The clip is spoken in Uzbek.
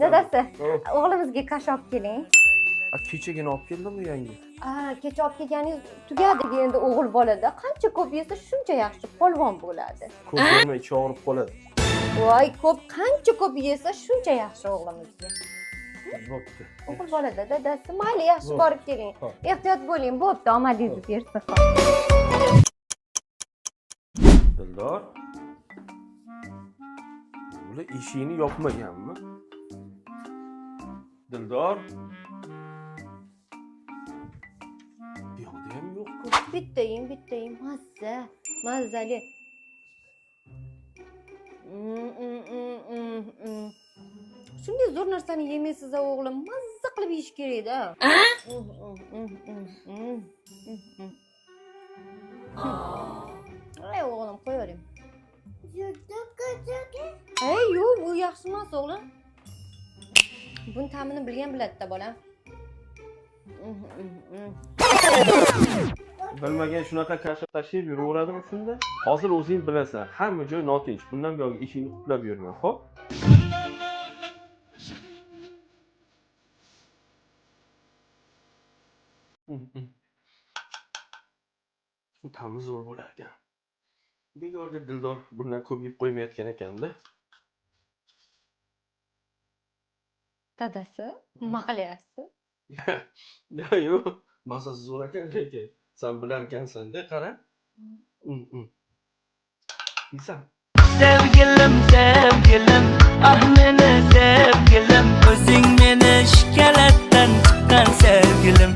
Dadasi, o'g'limizga kash olib keling. Kechagina olib keldim yangi. Kecha olib kelganingiz tugadi endi o'g'il bolada. Qancha ko'p yesa shuncha yaxshi polvon bo'ladi. Ko'p yema ichi og'rib qoladi. Voy, qancha ko'p yesa shuncha yaxshi o'g'limizga. Bo'pti. O'g'il bolada dadasi, mayli yaxshi borib keling. Ehtiyot bo'ling, bo'pti, omadingizni bersin. Dildor. Bular eshikni yopmaganmi? Dildor. Bu yoqda ham yo'q-ku. Bittayim, mazali. Shunday zo'r narsani yemaysiz o'g'lim, mazza qilib yeyish kerak-da. Ay o'g'lim, qo'yavering. Ey, yo'q, bu yaxshi emas o'g'lim. Buni ta'mini bilgan biladi-da bolam. Bilmagan shunaqa kashf tashib yuraveradimi shunda? Hozir o'zing bilasan, hamma joy notinch. Bundan buyon eshikni qutlab yurma, xo'p? Ta'mi zo'r bo'lar ekan. Begorga Dildor bundan ko'p yeb qo'ymayotgan ekanda. Dadasi, nima qilyapsiz? Yo'q, mazasi zo'r ekan lekin sen bilar ekansan-da, qara. Yeysan. Sevgilim, ah meni sevgilim, o'zing meni shikalatdan chiqqan sevgilim.